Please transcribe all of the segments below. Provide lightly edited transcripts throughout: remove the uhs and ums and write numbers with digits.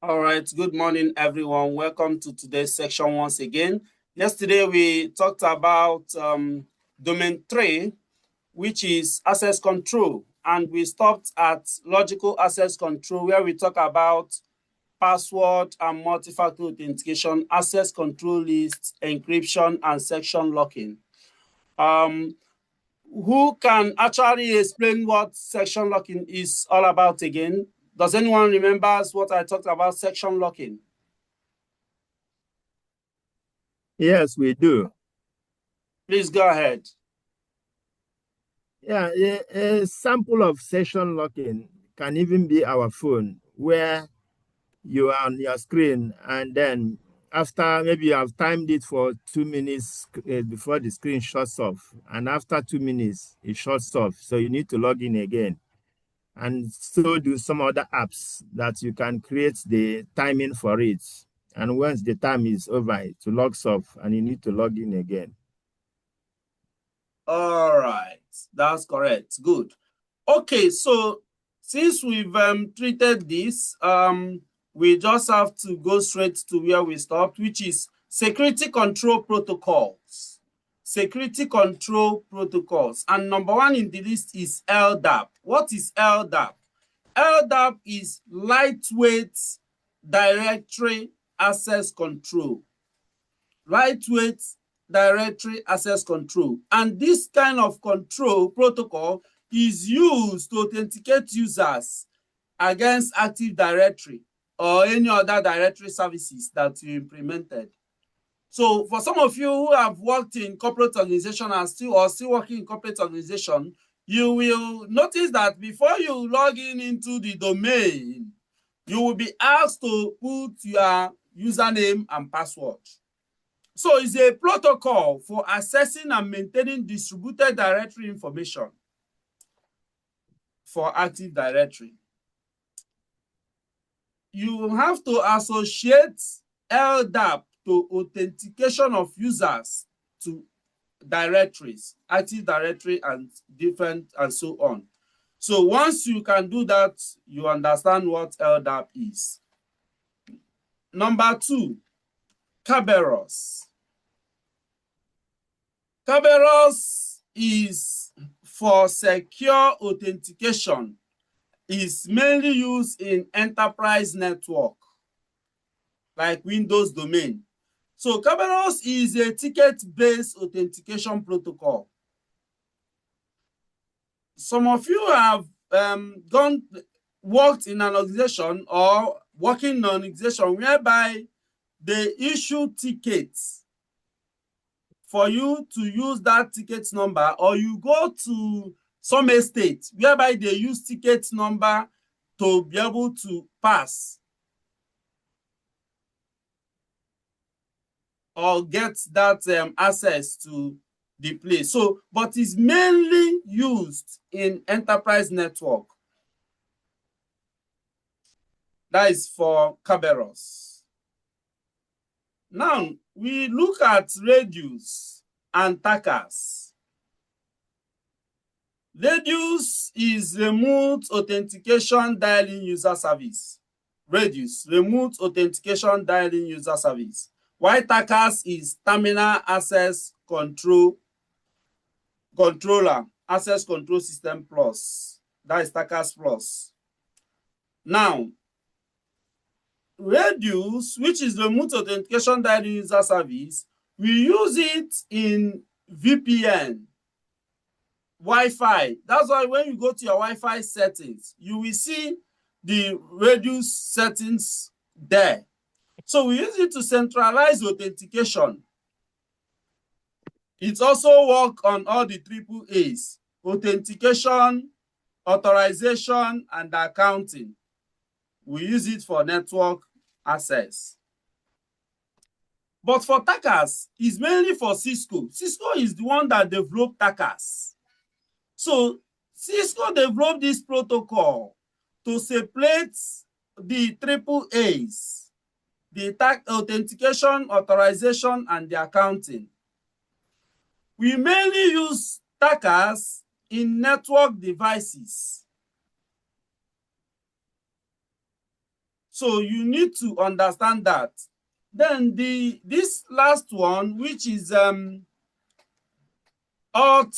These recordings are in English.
All right, good morning, everyone. Welcome to today's section once again. Yesterday, we talked about domain 3, which is access control, and we stopped at logical access control, where we talk about password and multi-factor authentication, access control lists, encryption, and section locking. Who can actually explain what section locking is all about again? Does anyone remember what I talked about section locking? Yes, we do. Please go ahead. Yeah, a sample of session locking can even be our phone, where you are on your screen and then after maybe you have timed it for 2 minutes before the screen shuts off, and after 2 minutes it shuts off, so you need to log in again. And so do some other apps that you can create the timing for it. And once the time is over, it logs off and you need to log in again. All right, that's correct. Good. Okay, so since we've treated this, we just have to go straight to where we stopped, which is security control protocols. Security control protocols. And number one in the list is LDAP. What is LDAP? LDAP is lightweight directory access control. Lightweight directory access control. And this kind of control protocol is used to authenticate users against Active Directory or any other directory services that you implemented. So for some of you who have worked in corporate organization and still working in corporate organization, you will notice that before you log in into the domain, you will be asked to put your username and password. So it's a protocol for accessing and maintaining distributed directory information for Active Directory. You have to associate LDAP to authentication of users to directories, Active Directory and different and so on. So once you can do that, you understand what LDAP is. Number 2, Kerberos. Kerberos is for secure authentication. Is mainly used in enterprise network, like Windows domain. So Kerberos is a ticket-based authentication protocol. Some of you have worked in an organization or working in an organization whereby they issue tickets for you to use that ticket number, or you go to some estate whereby they use ticket number to be able to pass or get that access to the place. So, but it's mainly used in enterprise network. That is for Kerberos. Now, we look at Radius and Takas. Radius is remote authentication dialing user service. Radius, remote authentication dialing user service. While Takas is terminal access controller, access control system plus. That is Takas plus. Now, Radius, which is remote authentication dialing user service, we use it in VPN, Wi-Fi. That's why when you go to your Wi-Fi settings, you will see the Radius settings there. So we use it to centralize authentication. It also works on all the AAAs: authentication, authorization, and accounting. We use it for network access. But for Takas, it's mainly for Cisco. Cisco is the one that developed Takas. So Cisco developed this protocol to separate the AAAs, the authentication, authorization, and the accounting. We mainly use Takas in network devices. So you need to understand that. Then this last one, which is Alt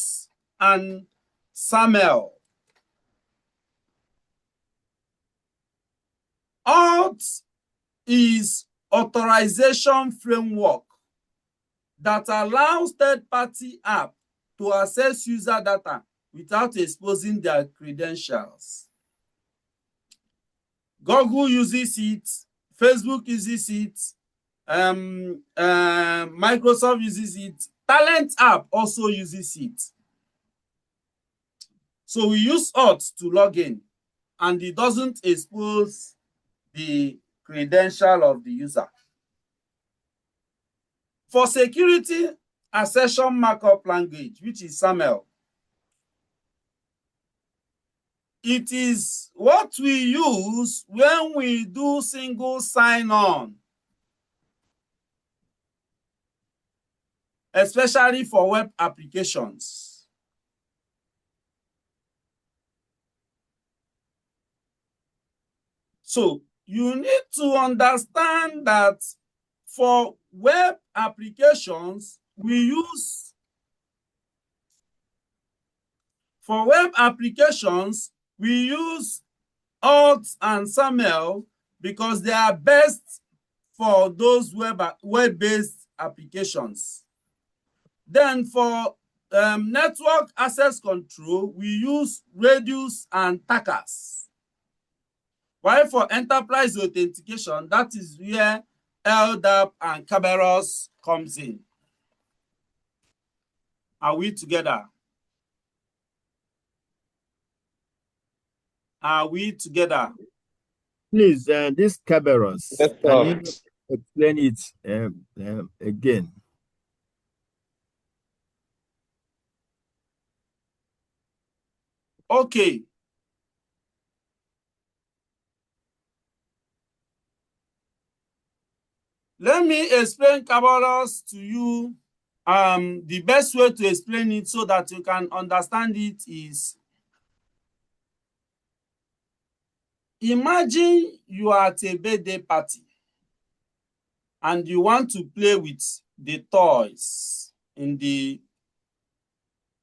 and SAML. Alt is authorization framework that allows third-party app to access user data without exposing their credentials. Google uses it, Facebook uses it, Microsoft uses it, Talent app also uses it. So we use Alt to log in, and it doesn't expose the credential of the user. For security assertion markup language, which is SAML, it is what we use when we do single sign-on, especially for web applications. So you need to understand that for web applications, we use Alt and SAML because they are best for those web-based applications. Then for network access control, we use Radius and TACAS. While for enterprise authentication, that is where LDAP and Kerberos comes in. Are we together? Are we together? Please, this Kerberos, Yes, can you explain it again? Okay. Let me explain Kerberos to you. The best way to explain it so that you can understand it is, imagine you are at a birthday party and you want to play with the toys in the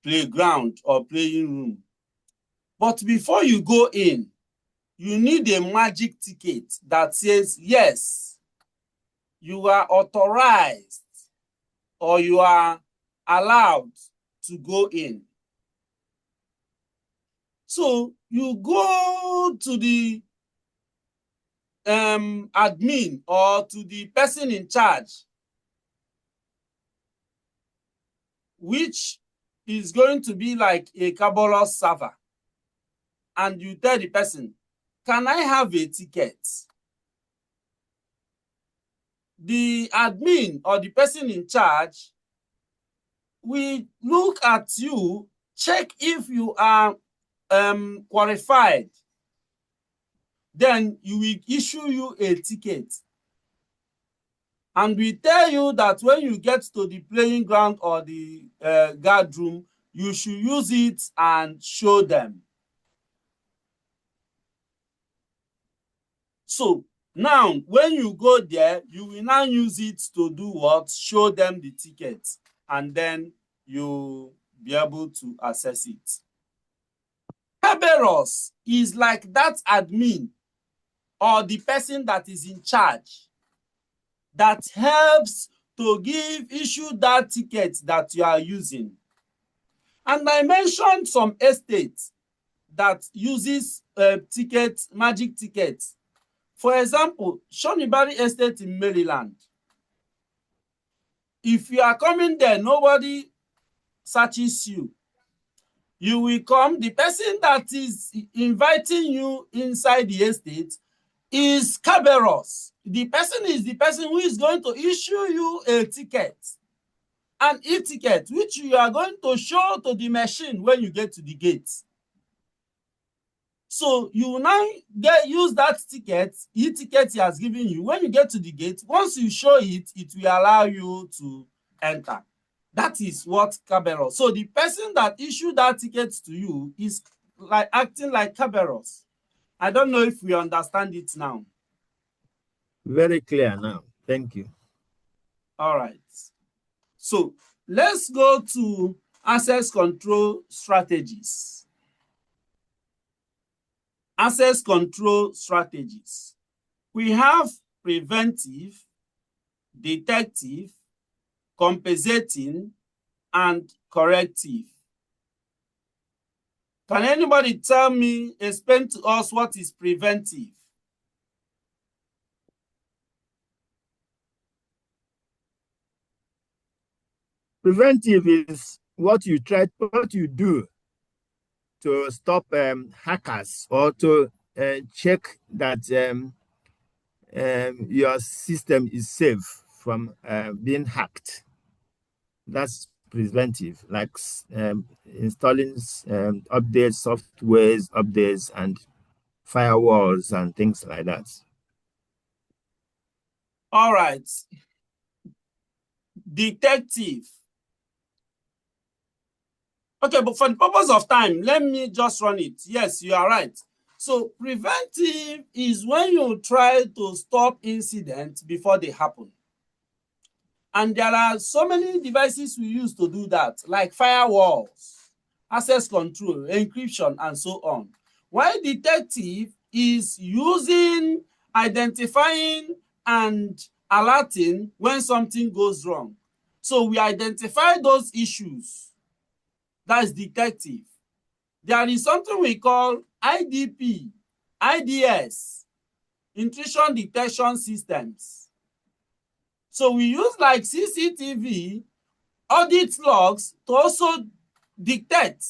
playground or playing room. But before you go in, you need a magic ticket that says, yes, you are authorized or you are allowed to go in. So you go to the admin or to the person in charge, which is going to be like a Kerberos server, and you tell the person, can I have a ticket? The admin or the person in charge will look at you, check if you are qualified. Then you will issue you a ticket. And we tell you that when you get to the playing ground or the guard room, you should use it and show them. So now, when you go there, you will now use it to do what? Show them the ticket, and then you'll be able to access it. Kerberos is like that admin or the person that is in charge that helps to issue that ticket that you are using. And I mentioned some estates that uses magic tickets. For example, Shonibari Estate in Maryland. If you are coming there, nobody searches you. You will come. The person that is inviting you inside the estate is Kerberos. The person is the person who is going to issue you a ticket, an e-ticket, which you are going to show to the machine when you get to the gate. So you will now use that ticket, e-ticket he has given you. When you get to the gate, once you show it, it will allow you to enter. That is what Kerberos. So the person that issued that ticket to you is like acting like Kerberos. I don't know if we understand it now. Very clear now. Thank you. All right. So let's go to access control strategies. Access control strategies. We have preventive, detective, compensating, and corrective. Can anybody tell me, explain to us what is preventive? Preventive is what you do to stop hackers, or to check that your system is safe from being hacked. That's preventive, like installing updates, softwares, updates, and firewalls and things like that. All right. Detective. Okay, but for the purpose of time, let me just run it. Yes, you are right. So preventive is when you try to stop incidents before they happen. And there are so many devices we use to do that, like firewalls, access control, encryption, and so on. While detective is using, identifying, and alerting when something goes wrong. So we identify those issues. That's detective. There is something we call IDP, IDS, intrusion detection systems. So we use like CCTV, audit logs to also detect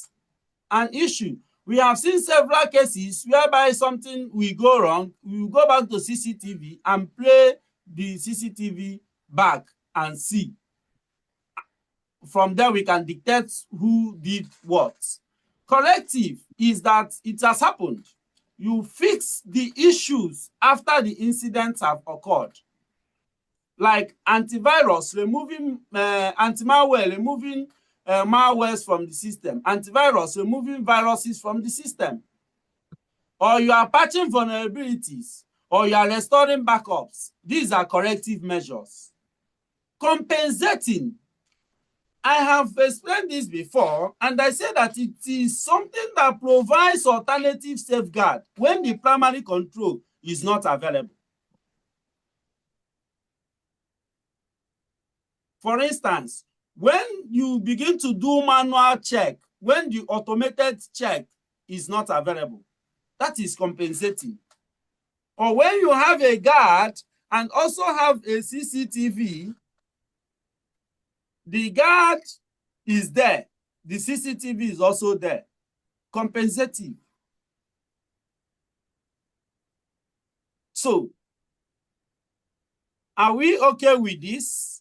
an issue. We have seen several cases whereby something will go wrong. We will go back to CCTV and play the CCTV back and see. From there, we can detect who did what. Corrective is that it has happened. You fix the issues after the incidents have occurred. Like antivirus, removing anti-malware, removing malwares from the system. Antivirus, removing viruses from the system. Or you are patching vulnerabilities, or you are restoring backups. These are corrective measures. Compensating. I have explained this before, and I say that it is something that provides alternative safeguard when the primary control is not available. For instance, when you begin to do manual check, when the automated check is not available, that is compensating. Or when you have a guard and also have a CCTV, the guard is there, the CCTV is also there. Compensating. So, are we okay with this?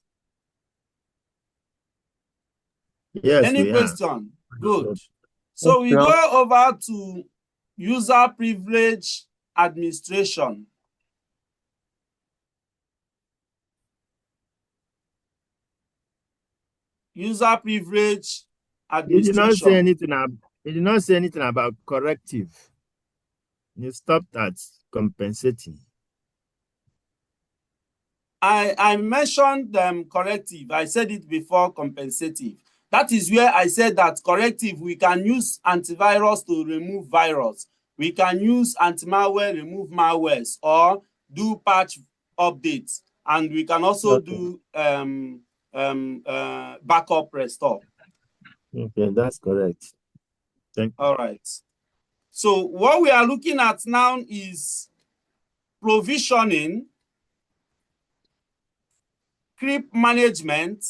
Yes, any question? Good. So we go over to user privilege administration. User privilege administration. You did not say anything about corrective. You stopped at compensating. I mentioned corrective. I said it before, compensative. That is where I said that corrective, we can use antivirus to remove virus. We can use anti-malware, remove malwares, or do patch updates. And we can also do backup restore. Okay, that's correct. Thank you. All right. So what we are looking at now is provisioning, creep management,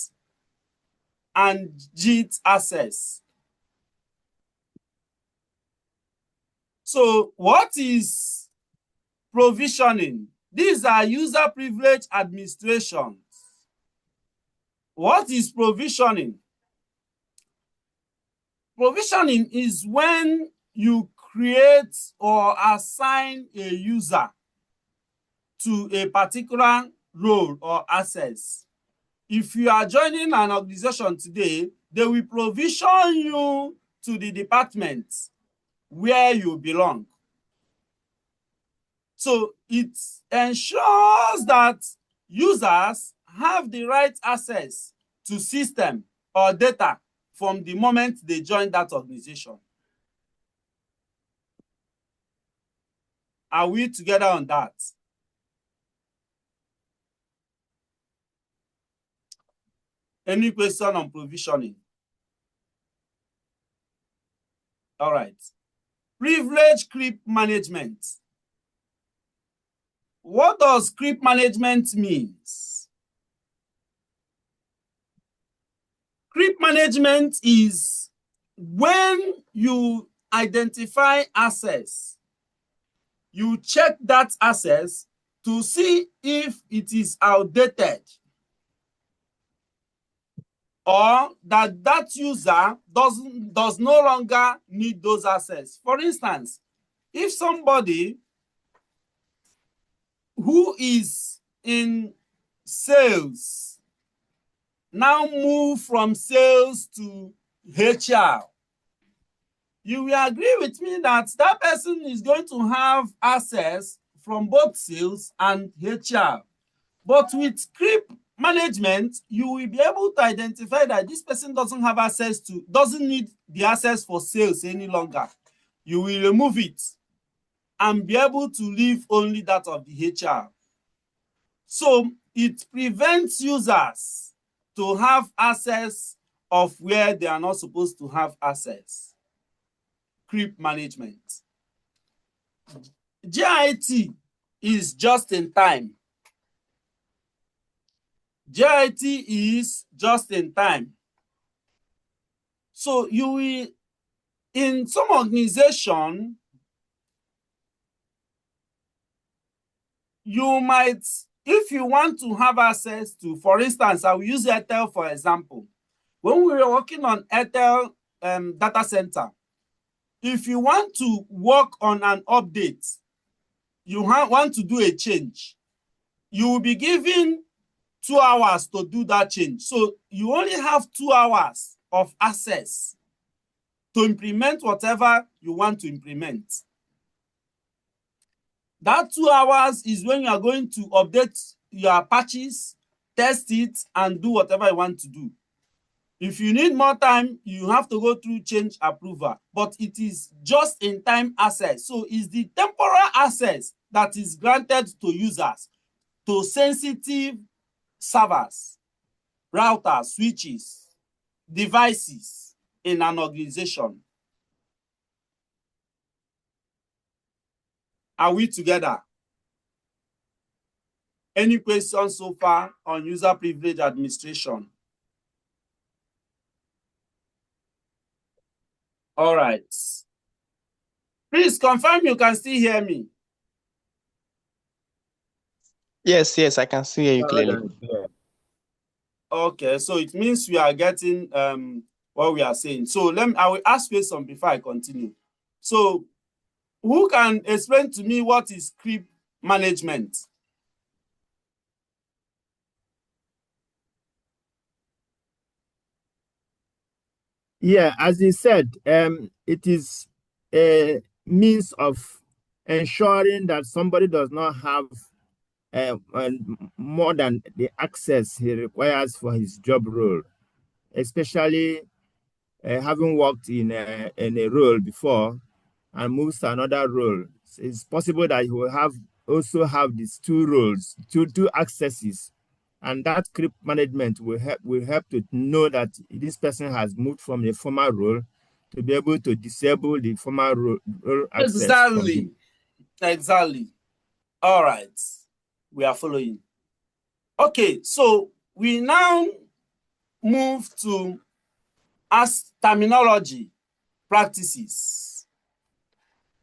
and JIT access. So what is provisioning? These are user privilege administrations. What is provisioning? Provisioning is when you create or assign a user to a particular role or access. If you are joining an organization today, they will provision you to the department where you belong. So it ensures that users have the right access to system or data from the moment they join that organization. Are we together on that? Any question on provisioning? All right. Privilege creep management. What does creep management mean? Creep management is when you identify access, you check that access to see if it is outdated or that user does no longer need those access. For instance, if somebody who is in sales now move from sales to HR, you will agree with me that that person is going to have access from both sales and HR. But with creep management, you will be able to identify that this person doesn't need the access for sales any longer. You will remove it and be able to leave only that of the HR. So it prevents users to have access of where they are not supposed to have access. Creep management. JIT is just in time. JIT is just in time. So you will, in some organization, you might, if you want to have access to, for instance, I will use Airtel for example. When we were working on Airtel data center, if you want to work on an update, you want to do a change, you will be given 2 hours to do that change. So you only have 2 hours of access to implement whatever you want to implement. That 2 hours is when you are going to update your patches, test it, and do whatever you want to do. If you need more time, you have to go through change approval, but it is just in time access. So it's the temporal access that is granted to users, to sensitive servers, routers, switches, devices in an organization. Are we together? Any questions so far on user privilege administration? All right. Please confirm you can still hear me. Yes, I can still hear you clearly. Okay, so it means we are getting what we are saying. So I will ask questions before I continue. So who can explain to me what is creep management? Yeah, as he said, it is a means of ensuring that somebody does not have more than the access he requires for his job role, especially having worked in a role before and moves to another role. It's possible that he will also have these 2 roles, two accesses, and that creep management will help to know that this person has moved from a former role to be able to disable the former role access. Exactly. All right, we are following. Okay, so we now move to terminology practices.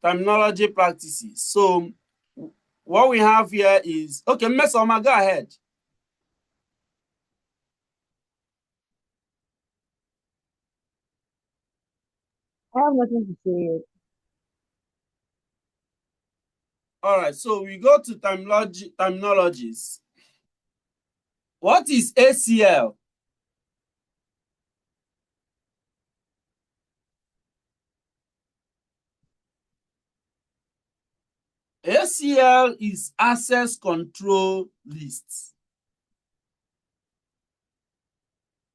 Terminology practices. So what we have here is, okay, Mesoma, go ahead. I have nothing to say. All right, so we go to terminologies. What is ACL? ACL is access control list.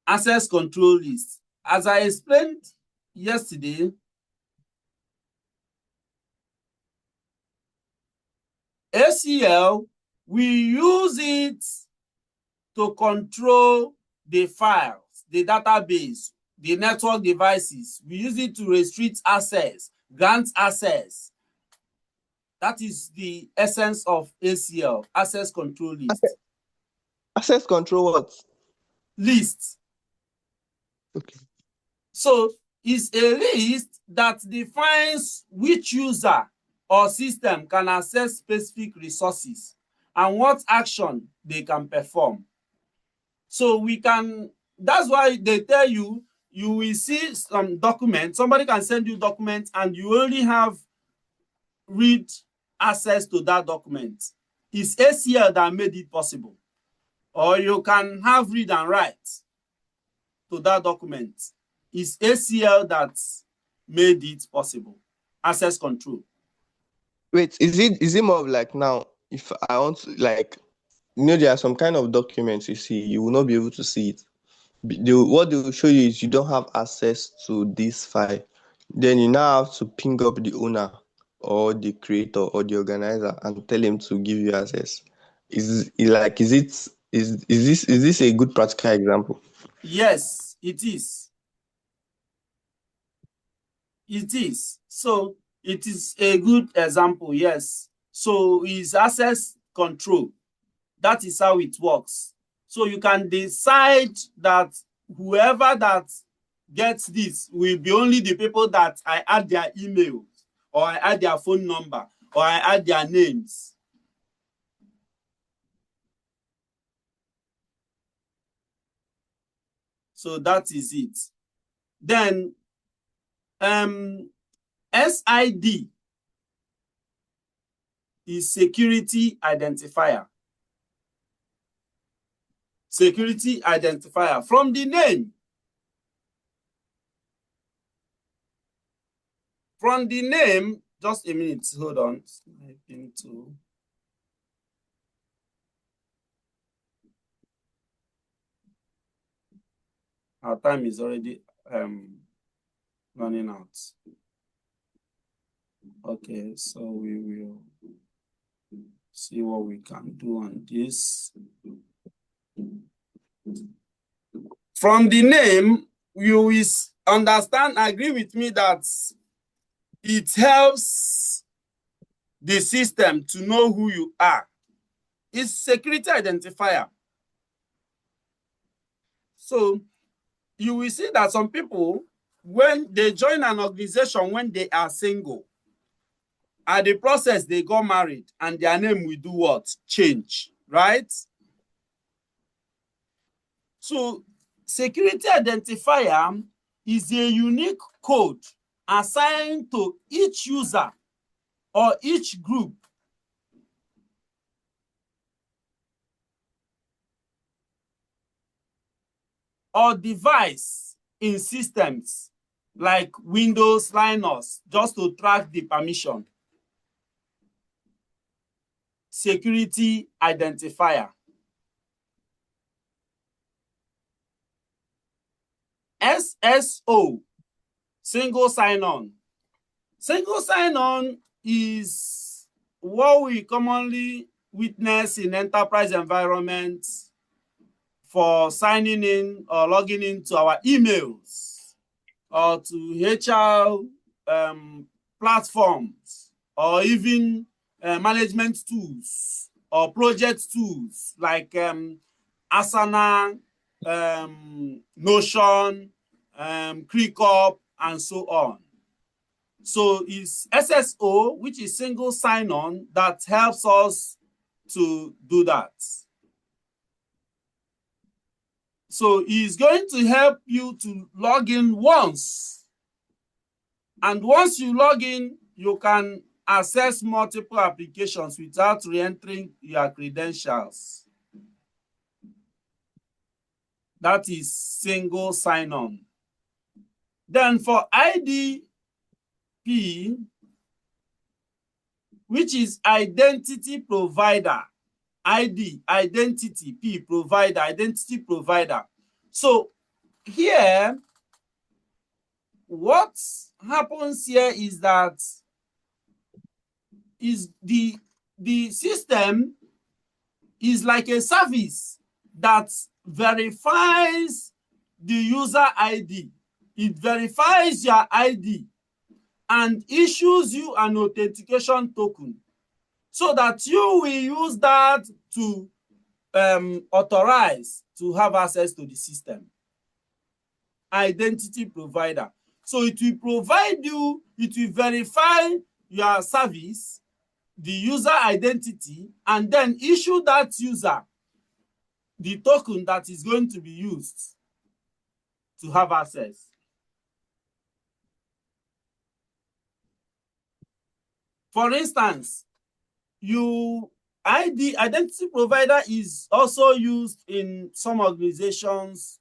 Access control list. As I explained yesterday, ACL, we use it to control the files, the database, the network devices. We use it to restrict access, grant access. That is the essence of ACL, access control list. Access control what? List. Okay. So it's a list that defines which user or system can access specific resources and what action they can perform. So we can, that's why they tell you, you will see some documents, somebody can send you documents and you only have read access to that document. It's ACL that made it possible. Or you can have read and write to that document. It's ACL that made it possible. Access control. Wait, is it more of like now, if I want to, like, there are some kind of documents you see, you will not be able to see it. What they will show you is you don't have access to this file. Then you now have to ping up the owner or the creator or the organizer and tell him to give you access. Is this a good practical example? Yes, it is. It is. So it is a good example, yes. So it's access control. That is how it works. So you can decide that whoever that gets this will be only the people that I add their email, or I add their phone number, or I add their names. So that is it. Then SID is security identifier. Security identifier. From the name, just a minute, hold on. Our time is already running out. Okay, so we will see what we can do on this. From the name, you will understand, agree with me that it helps the system to know who you are. It's security identifier. So you will see that some people, when they join an organization when they are single, at the process they got married and their name will do what? Change, right? So security identifier is a unique code assigned to each user or each group or device in systems like Windows, Linux, just to track the permission. Security identifier. SSO, single sign-on. Single sign-on is what we commonly witness in enterprise environments for signing in or logging into our emails or to HR platforms or even management tools or project tools like Asana, Notion, ClickUp, and so on. So it's SSO, which is single sign-on, that helps us to do that. So it's going to help you to log in once. And once you log in, you can access multiple applications without re-entering your credentials. That is single sign-on. Then for IDP, which is identity provider. ID, identity, P, provider, identity provider. So here, what happens here is that the system is like a service that verifies the user ID. It verifies your ID and issues you an authentication token so that you will use that to authorize to have access to the system. Identity provider. So it will provide you, it will verify your service, the user identity, and then issue that user the token that is going to be used to have access. For instance, identity provider is also used in some organizations.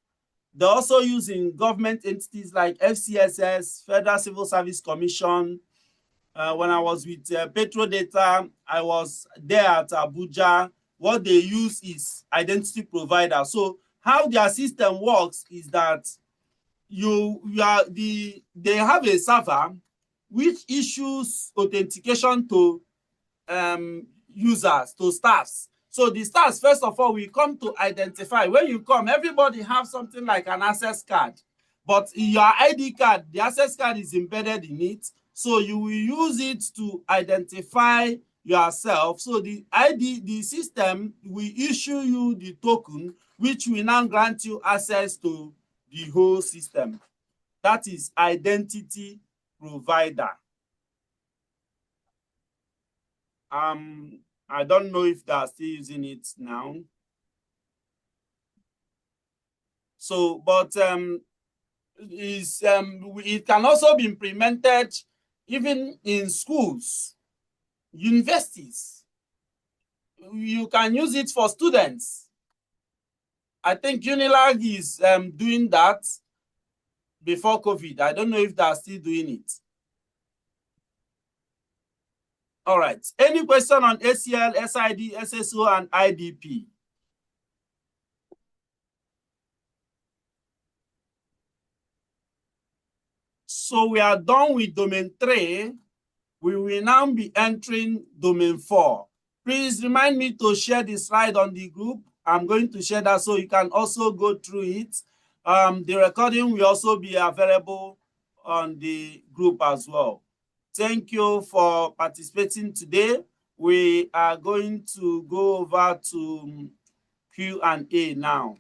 They're also used in government entities like FCSS, Federal Civil Service Commission. When I was with Petrodata, I was there at Abuja. What they use is identity provider. So how their system works is that they have a server which issues authentication to users, to staffs. So the staffs, first of all, we come to identify. When you come, everybody have something like an access card. But in your ID card, the access card is embedded in it. So you will use it to identify yourself. So the system will issue you the token, which will now grant you access to the whole system. That is identity provider. I don't know if they are still using it now. So, but it can also be implemented even in schools, universities. You can use it for students. I think Unilag is doing that before COVID. I don't know if they are still doing it. All right. Any question on ACL, SID, SSO, and IDP? So we are done with domain 3. We will now be entering domain 4. Please remind me to share the slide on the group. I'm going to share that so you can also go through it. The recording will also be available on the group as well. Thank you for participating today. We are going to go over to Q&A now.